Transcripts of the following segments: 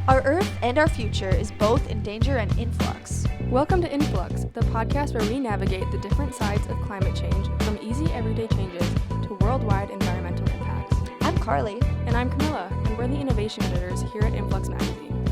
Our Earth and our future is both in danger and in flux. Welcome to InFlux, the podcast where we navigate the different sides of climate change, from easy everyday changes to worldwide environmental impacts. I'm Carly. And I'm Camilla, and we're the innovation editors here at InFlux Magazine.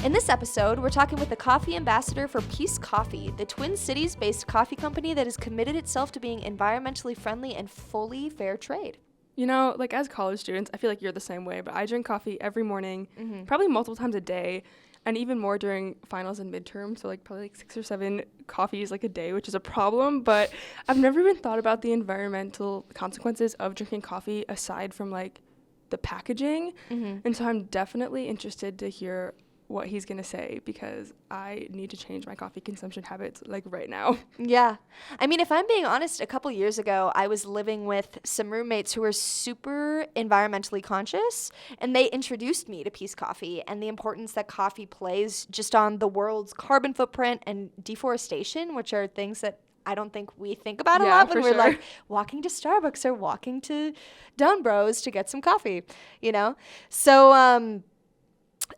In this episode, we're talking with the coffee ambassador for Peace Coffee, the Twin Cities-based coffee company that has committed itself to being environmentally friendly and fully fair trade. You know, like as college students, I feel like you're the same way, but I drink coffee every morning, probably multiple times a day, and even more during finals and midterms, so like probably like 6 or 7 coffees like a day, which is a problem, but I've never even thought about the environmental consequences of drinking coffee aside from like the packaging, and so I'm definitely interested to hear what he's gonna say because I need to change my coffee consumption habits like right now. Yeah. I mean, if I'm being honest, a couple years ago, I was living with some roommates who were super environmentally conscious, and they introduced me to Peace Coffee and the importance that coffee plays just on the world's carbon footprint and deforestation, which are things that I don't think we think about a lot when we're like walking to Starbucks or walking to Down Bros to get some coffee, you know? So,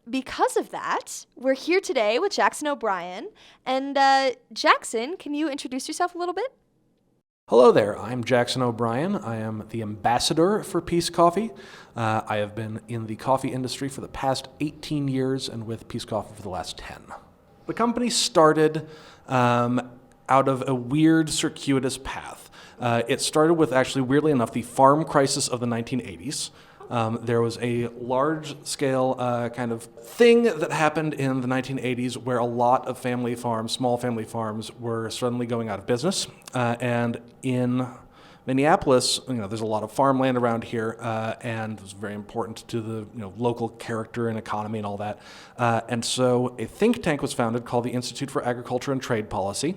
because of that, we're here today with Jackson O'Brien. And Jackson, can you introduce yourself a little bit? Hello there, I'm Jackson O'Brien. I am the ambassador for Peace Coffee. I have been in the coffee industry for the past 18 years and with Peace Coffee for the last 10. The company started out of a weird, circuitous path. It started with, actually, weirdly enough, the farm crisis of the 1980s. There was a large-scale kind of thing that happened in the 1980s where a lot of family farms, small family farms, were suddenly going out of business. And in Minneapolis, there's a lot of farmland around here, and it was very important to the local character and economy and all that. And so a think tank was founded called the Institute for Agriculture and Trade Policy,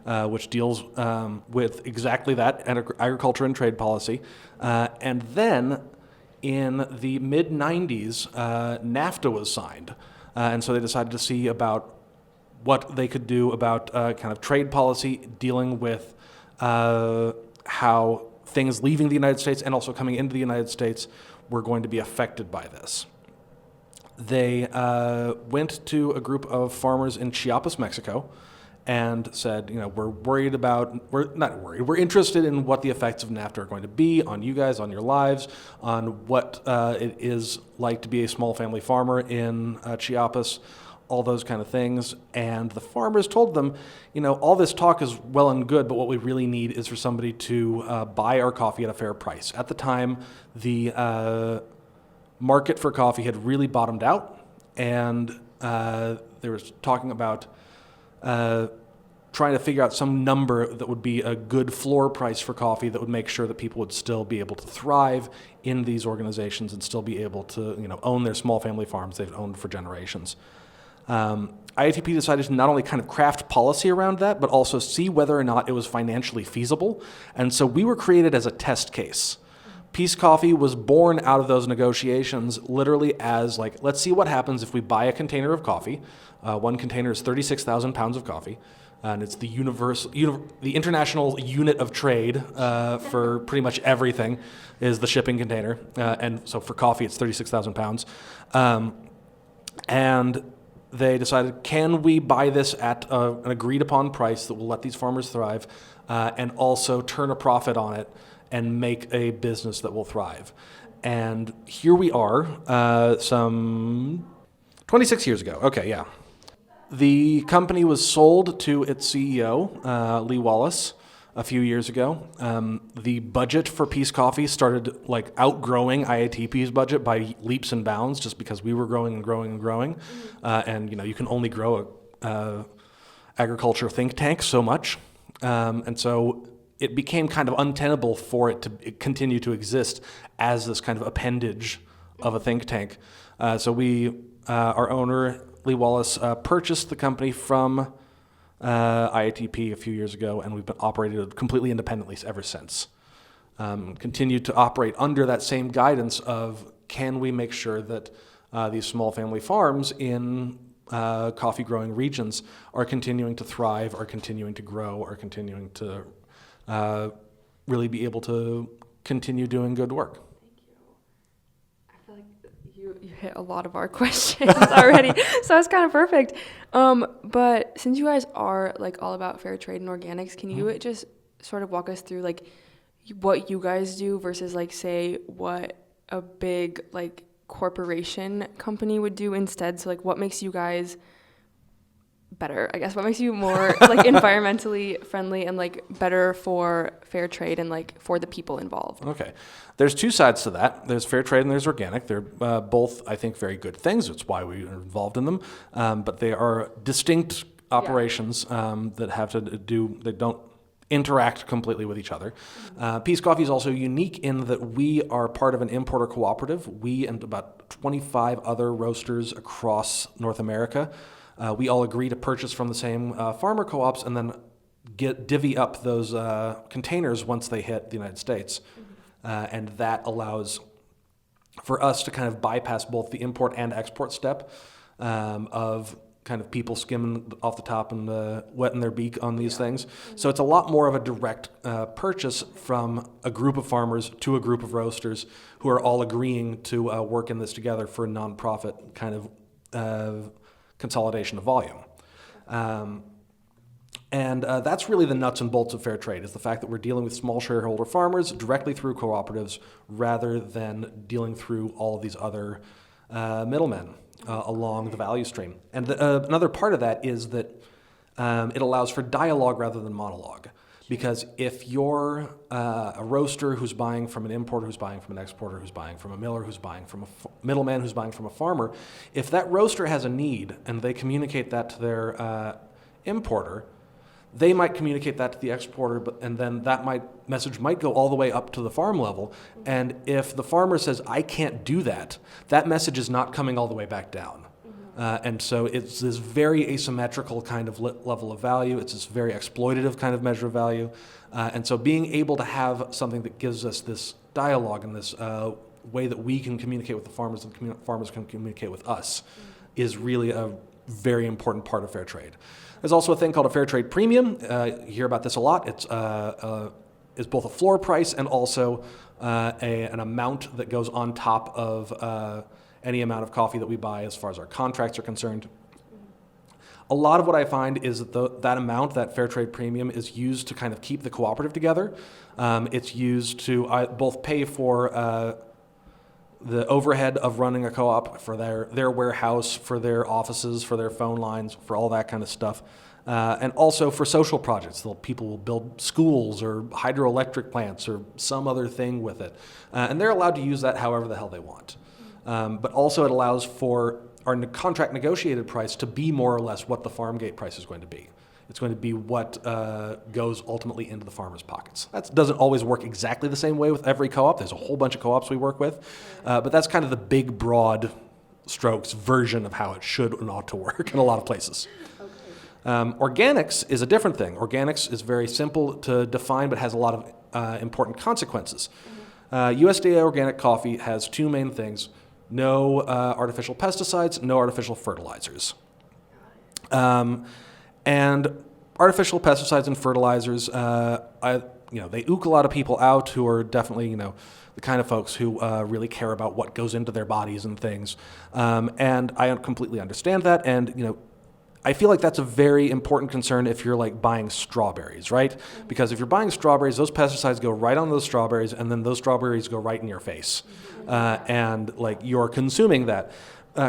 which deals with exactly that, agriculture and trade policy. And then in the mid-90s, NAFTA was signed, and so they decided to see about what they could do about kind of trade policy dealing with how things leaving the United States and also coming into the United States were going to be affected by this. They went to a group of farmers in Chiapas, Mexico, and said, we're interested in what the effects of NAFTA are going to be on you guys, on your lives, on what it is like to be a small family farmer in Chiapas, all those kind of things. And the farmers told them, all this talk is well and good, but what we really need is for somebody to buy our coffee at a fair price. At the time, the market for coffee had really bottomed out, and there was talking about trying to figure out some number that would be a good floor price for coffee that would make sure that people would still be able to thrive in these organizations and still be able to, own their small family farms they've owned for generations. IATP decided to not only kind of craft policy around that, but also see whether or not it was financially feasible. And so we were created as a test case. Peace Coffee was born out of those negotiations literally as let's see what happens if we buy a container of coffee. One container is 36,000 pounds of coffee, and it's the the international unit of trade for pretty much everything is the shipping container. And so for coffee, it's 36,000 pounds. And they decided, can we buy this at an agreed upon price that will let these farmers thrive and also turn a profit on it and make a business that will thrive? And here we are, some 26 years ago. Okay, yeah. The company was sold to its CEO, Lee Wallace, a few years ago. The budget for Peace Coffee started outgrowing IATP's budget by leaps and bounds just because we were growing and growing and growing. And you can only grow a agriculture think tank so much. And so it became kind of untenable for it to continue to exist as this kind of appendage of a think tank. So our owner, Lee Wallace, purchased the company from IATP a few years ago, and we've been operated completely independently ever since. Continued to operate under that same guidance of, can we make sure that these small family farms in coffee growing regions are continuing to thrive, are continuing to grow, are continuing to really be able to continue doing good work. Thank you. I feel like you hit a lot of our questions already, so it's kind of perfect. But since you guys are like all about fair trade and organics, can you just sort of walk us through like what you guys do versus like say what a big like corporation company would do instead? So like what makes you guys better, I guess? What makes you more like environmentally friendly and like better for fair trade and like for the people involved? Okay. There's two sides to that. There's fair trade and there's organic. They're both, I think, very good things. It's why we are involved in them. But they are distinct operations that have to do, they don't interact completely with each other. Peace Coffee is also unique in that we are part of an importer cooperative. We and about 25 other roasters across North America, we all agree to purchase from the same farmer co-ops and then divvy up those containers once they hit the United States. And that allows for us to kind of bypass both the import and export step of kind of people skimming off the top and wetting their beak on these things. So it's a lot more of a direct purchase from a group of farmers to a group of roasters who are all agreeing to work in this together for a nonprofit kind of consolidation of volume. And that's really the nuts and bolts of fair trade, is the fact that we're dealing with small shareholder farmers directly through cooperatives rather than dealing through all of these other middlemen along the value stream. And another part of that is that it allows for dialogue rather than monologue. Because if you're a roaster who's buying from an importer, who's buying from an exporter, who's buying from a miller, who's buying from a middleman, who's buying from a farmer, if that roaster has a need and they communicate that to their importer, they might communicate that to the exporter, and then that message might go all the way up to the farm level. And if the farmer says, I can't do that, that message is not coming all the way back down. And so it's this very asymmetrical kind of level of value. It's this very exploitative kind of measure of value. And so being able to have something that gives us this dialogue and this way that we can communicate with the farmers and farmers can communicate with us is really a very important part of fair trade. There's also a thing called a fair trade premium. You hear about this a lot. It's both a floor price and also an amount that goes on top of any amount of coffee that we buy as far as our contracts are concerned. A lot of what I find is that that amount, that fair trade premium, is used to kind of keep the cooperative together. It's used to both pay for the overhead of running a co-op, for their warehouse, for their offices, for their phone lines, for all that kind of stuff. And also for social projects. People will build schools or hydroelectric plants or some other thing with it. And they're allowed to use that however the hell they want. But also it allows for our contract negotiated price to be more or less what the farm gate price is going to be. It's going to be what goes ultimately into the farmers' pockets. That doesn't always work exactly the same way with every co-op. There's a whole bunch of co-ops we work with. But that's kind of the big, broad strokes version of how it should and ought to work in a lot of places. Organics is a different thing. Organics is very simple to define but has a lot of important consequences. USDA organic coffee has two main things. No artificial pesticides, no artificial fertilizers. And artificial pesticides and fertilizers, they ook a lot of people out who are definitely, the kind of folks who really care about what goes into their bodies and things. And I completely understand that. And, I feel like that's a very important concern if you're like buying strawberries, right? Because if you're buying strawberries, those pesticides go right on those strawberries, and then those strawberries go right in your face. And like you're consuming that.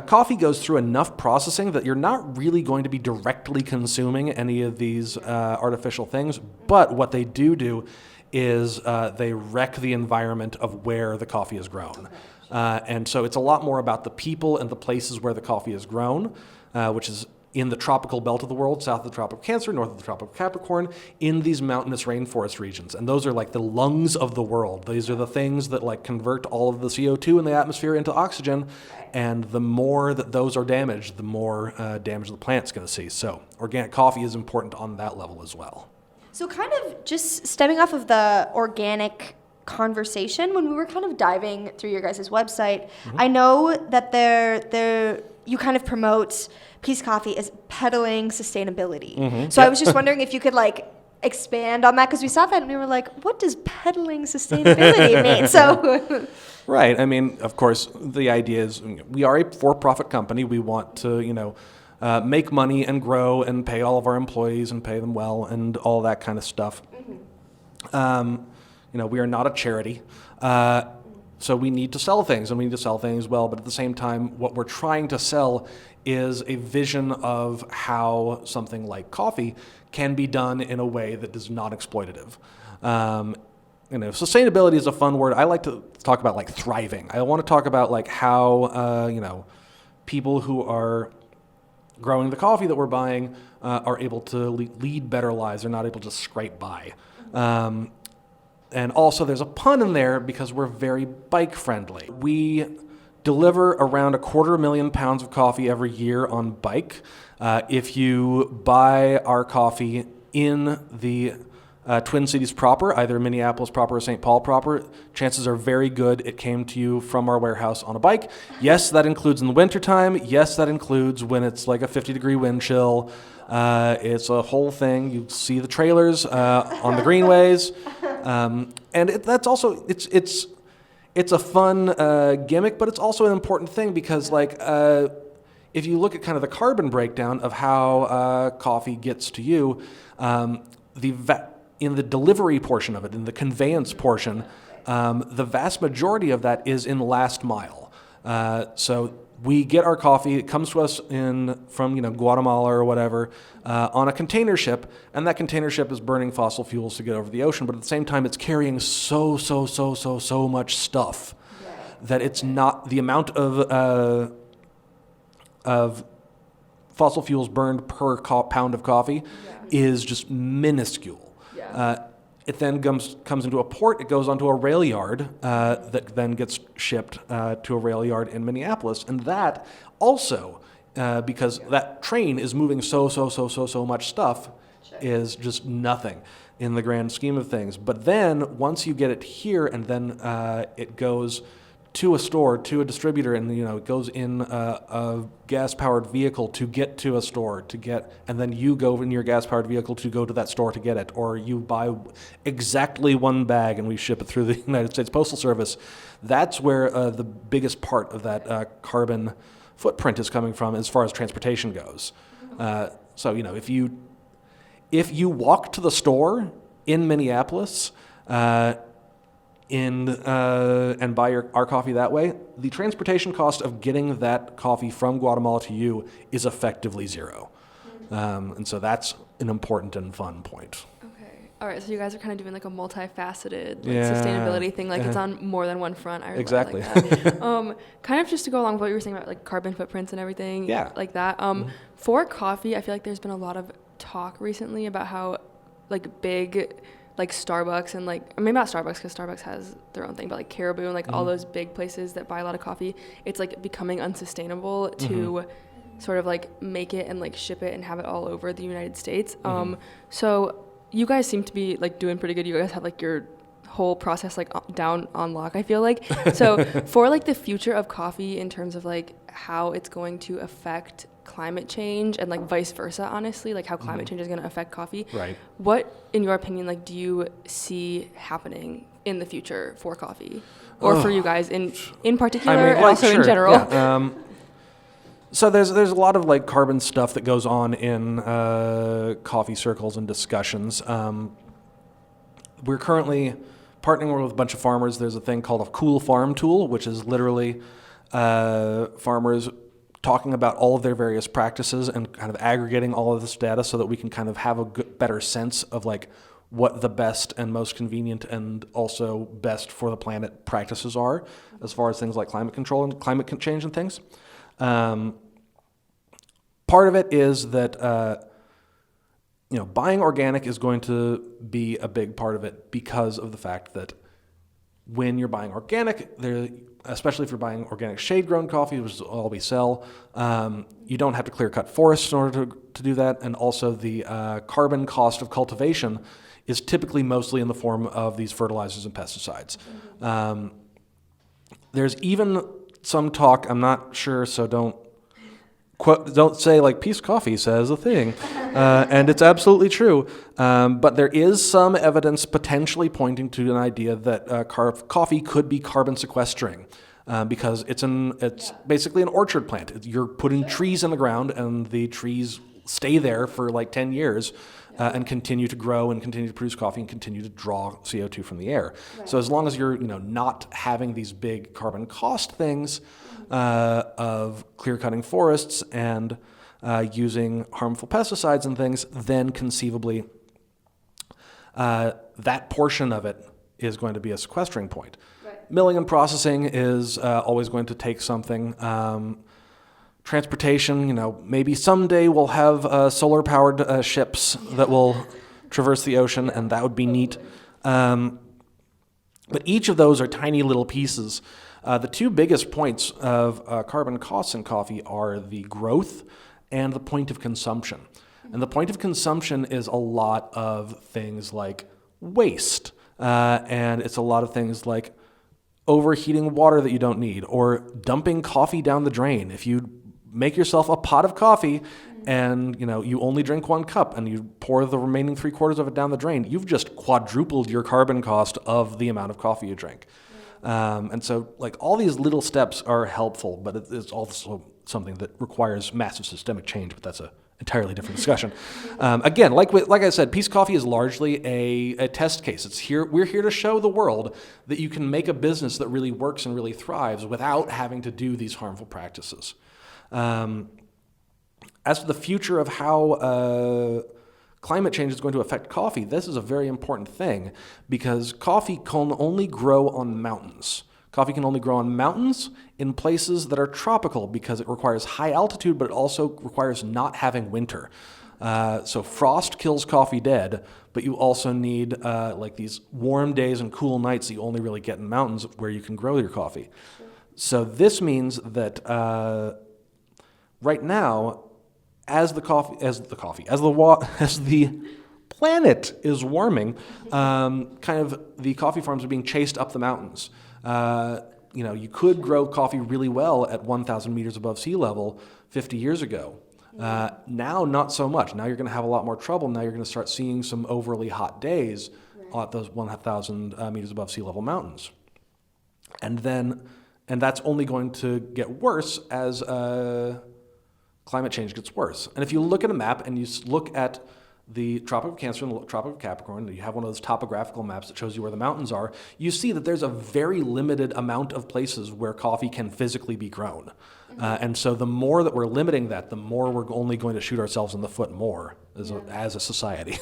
Coffee goes through enough processing that you're not really going to be directly consuming any of these artificial things, but what they do is they wreck the environment of where the coffee is grown. And so it's a lot more about the people and the places where the coffee is grown, which is in the tropical belt of the world, south of the Tropic of Cancer, north of the Tropic of Capricorn, in these mountainous rainforest regions. And those are like the lungs of the world. These are the things that like convert all of the CO2 in the atmosphere into oxygen. And the more that those are damaged, the more damage the plant's going to see. So organic coffee is important on that level as well. So kind of just stemming off of the organic conversation, when we were kind of diving through your guys' website, I know that you kind of promote Peace Coffee as peddling sustainability. So I was just wondering if you could like expand on that, because we saw that and we were like, what does peddling sustainability mean? So Right. I mean, of course, the idea is we are a for-profit company. We want to, make money and grow and pay all of our employees and pay them well and all that kind of stuff. We are not a charity. So we need to sell things, and we need to sell things well. But at the same time, what we're trying to sell is a vision of how something like coffee can be done in a way that is not exploitative. Sustainability is a fun word. I like to talk about like thriving. I want to talk about like how people who are growing the coffee that we're buying are able to lead better lives. They're not able to scrape by. And also there's a pun in there because we're very bike friendly. We deliver around 250,000 pounds of coffee every year on bike. If you buy our coffee in the Twin Cities proper, either Minneapolis proper or St. Paul proper, chances are very good it came to you from our warehouse on a bike. Yes, that includes in the wintertime. Yes, that includes when it's like a 50-degree wind chill. It's a whole thing. You see the trailers on the greenways. And that's also, it's a fun gimmick, but it's also an important thing because if you look at kind of the carbon breakdown of how coffee gets to you, in the delivery portion of it, in the conveyance portion, the vast majority of that is in last mile. So we get our coffee, it comes to us from Guatemala or whatever, on a container ship, and that container ship is burning fossil fuels to get over the ocean, but at the same time it's carrying so much stuff that it's not the amount of fossil fuels burned per pound of coffee is just minuscule. It then comes into a port. It goes onto a rail yard that then gets shipped to a rail yard in Minneapolis. And that also, because that train is moving so much stuff, is just nothing in the grand scheme of things. But then once you get it here and then it goes to a store, to a distributor, and it goes in a gas-powered vehicle to get to a store and then you go in your gas-powered vehicle to go to that store to get it, or you buy exactly one bag and we ship it through the United States Postal Service. That's where the biggest part of that carbon footprint is coming from as far as transportation goes. So if you walk to the store in Minneapolis, and buy our coffee that way, the transportation cost of getting that coffee from Guatemala to you is effectively zero. And so that's an important and fun point. Okay. All right. So you guys are kind of doing like a multifaceted sustainability thing. Like it's on more than one front. I exactly. Like that. Kind of just to go along with what you were saying about like carbon footprints and everything. Yeah. Like that. For coffee, I feel like there's been a lot of talk recently about how like big like Starbucks and like, maybe not Starbucks because Starbucks has their own thing, but like Caribou and like all those big places that buy a lot of coffee, it's like becoming unsustainable to sort of like make it and like ship it and have it all over the United States. So you guys seem to be like doing pretty good. You guys have like your whole process like down on lock, I feel like. So for like the future of coffee in terms of like how it's going to affect climate change and like vice versa, honestly, like how climate change is going to affect coffee. Right. What, in your opinion, like do you see happening in the future for coffee or for you guys in particular and also in general? Yeah. So there's a lot of like carbon stuff that goes on in coffee circles and discussions. We're currently partnering with a bunch of farmers. There's a thing called a cool farm tool, which is literally farmers talking about all of their various practices and kind of aggregating all of this data so that we can kind of have a better sense of like what the best and most convenient and also best for the planet practices are as far as things like climate control and climate change and things. Part of it is that buying organic is going to be a big part of it because of the fact that when you're buying organic, especially if you're buying organic shade-grown coffee, which is all we sell, you don't have to clear-cut forests in order to do that, and also the carbon cost of cultivation is typically mostly in the form of these fertilizers and pesticides. There's even some talk, I'm not sure, so don't say like Peace Coffee says a thing, and it's absolutely true. But there is some evidence potentially pointing to an idea that coffee could be carbon sequestering. Because it's basically an orchard plant. You're putting trees in the ground, and the trees stay there for like 10 years and continue to grow and continue to produce coffee and continue to draw CO2 from the air. Right. So as long as you're not having these big carbon cost things of clear-cutting forests and using harmful pesticides and things, then conceivably that portion of it is going to be a sequestering point. Milling and processing is always going to take something. Transportation, maybe someday we'll have solar-powered ships that will traverse the ocean, and that would be neat. But each of those are tiny little pieces. The two biggest points of carbon costs in coffee are the growth and the point of consumption. And the point of consumption is a lot of things like waste, and it's a lot of things like overheating water that you don't need, or dumping coffee down the drain. If you make yourself a pot of coffee and you only drink 1 cup and you pour the remaining 3/4 of it down the drain, you've just quadrupled your carbon cost of the amount of coffee you drink. And so all these little steps are helpful, but it's also something that requires massive systemic change, but that's a entirely different discussion. Again, like I said, Peace Coffee is largely a test case. We're here to show the world that you can make a business that really works and really thrives without having to do these harmful practices. As to the future of how climate change is going to affect coffee, this is a very important thing because coffee can only grow on mountains. Coffee can only grow on mountains in places that are tropical because it requires high altitude, but it also requires not having winter. So frost kills coffee dead, but you also need these warm days and cool nights that you only really get in mountains where you can grow your coffee. So this means that right now, as the planet is warming, the coffee farms are being chased up the mountains. You could grow coffee really well at 1,000 meters above sea level 50 years ago. Now, not so much. Now you're going to have a lot more trouble. Now you're going to start seeing some overly hot days at those 1,000 meters above sea level mountains. And that's only going to get worse as climate change gets worse. And if you look at a map and you look at the Tropic of Cancer and the Tropic of Capricorn, you have one of those topographical maps that shows you where the mountains are, you see that there's a very limited amount of places where coffee can physically be grown. And so the more that we're limiting that, the more we're only going to shoot ourselves in the foot more as a society.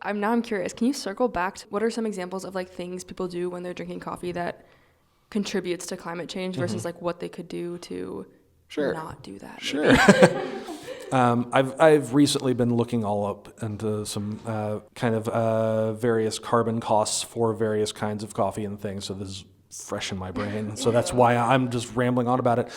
I'm curious, can you circle back to what are some examples of things people do when they're drinking coffee that contributes to climate change versus what they could do to not do that? Sure. I've recently been looking all up into some various carbon costs for various kinds of coffee and things. So this is fresh in my brain. So that's why I'm just rambling on about it.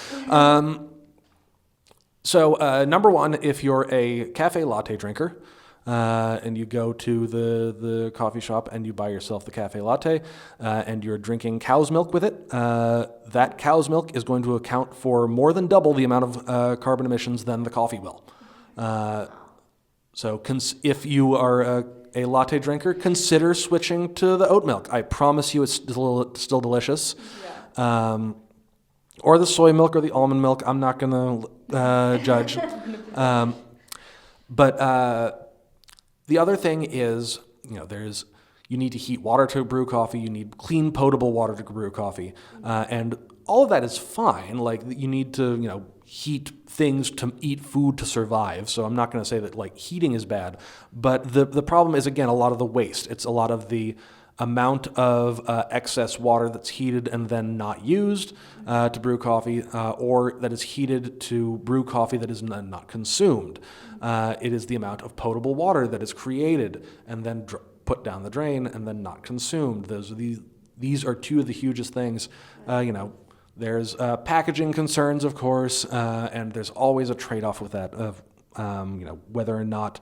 So number one, if you're a cafe latte drinker and you go to the coffee shop and you buy yourself the cafe latte and you're drinking cow's milk with it, that cow's milk is going to account for more than double the amount of carbon emissions than the coffee will. So if you are a latte drinker, consider switching to the oat milk. I promise you it's still delicious. Yeah. Or the soy milk or the almond milk. I'm not going to judge. But the other thing is, you need to heat water to brew coffee. You need clean, potable water to brew coffee. And all of that is fine. You need to, heat things to eat food to survive. So I'm not going to say that heating is bad. But the problem is, again, a lot of the waste. It's a lot of the amount of excess water that's heated and then not used to brew coffee, or that is heated to brew coffee that is not consumed. It is the amount of potable water that is created and then put down the drain and then not consumed. These are two of the hugest things. There's packaging concerns, of course, and there's always a trade-off with that of whether or not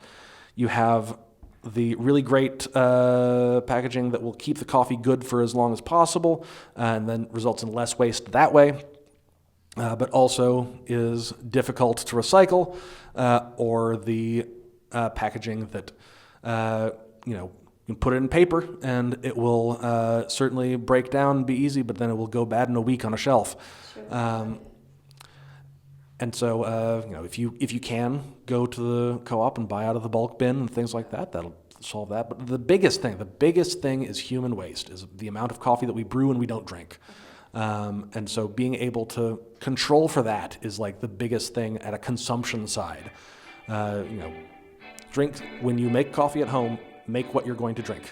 you have the really great packaging that will keep the coffee good for as long as possible and then results in less waste that way, but also is difficult to recycle, or the packaging that, you can put it in paper and it will certainly break down and be easy, but then it will go bad in a week on a shelf. Sure. And so, if you can go to the co-op and buy out of the bulk bin and things like that, that'll solve that. But the biggest thing is human waste, is the amount of coffee that we brew and we don't drink. And so being able to control for that is like the biggest thing at a consumption side. Drink, when you make coffee at home, make what you're going to drink.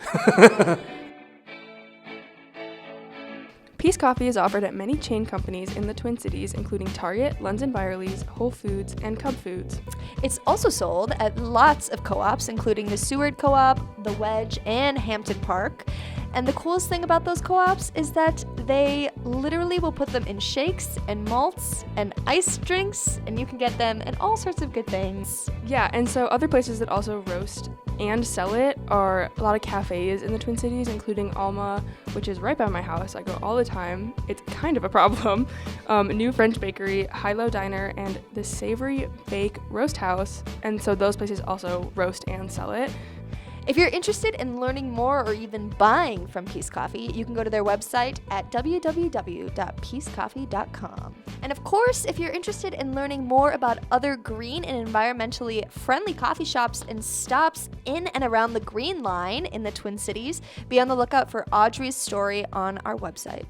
Peace Coffee is offered at many chain companies in the Twin Cities, including Target, Lunds & Byerly's, Whole Foods, and Cub Foods. It's also sold at lots of co-ops, including the Seward Co-op, the Wedge, and Hampton Park. And the coolest thing about those co-ops is that they literally will put them in shakes and malts and iced drinks, and you can get them in all sorts of good things. Yeah, and so other places that also roast and sell it are a lot of cafes in the Twin Cities, including Alma, which is right by my house. I go all the time. It's kind of a problem. New French Bakery, High-Low Diner, and the Savory Bake Roast House. And so those places also roast and sell it. If you're interested in learning more or even buying from Peace Coffee, you can go to their website at www.peacecoffee.com. And of course, if you're interested in learning more about other green and environmentally friendly coffee shops and stops in and around the Green Line in the Twin Cities, be on the lookout for Audrey's story on our website.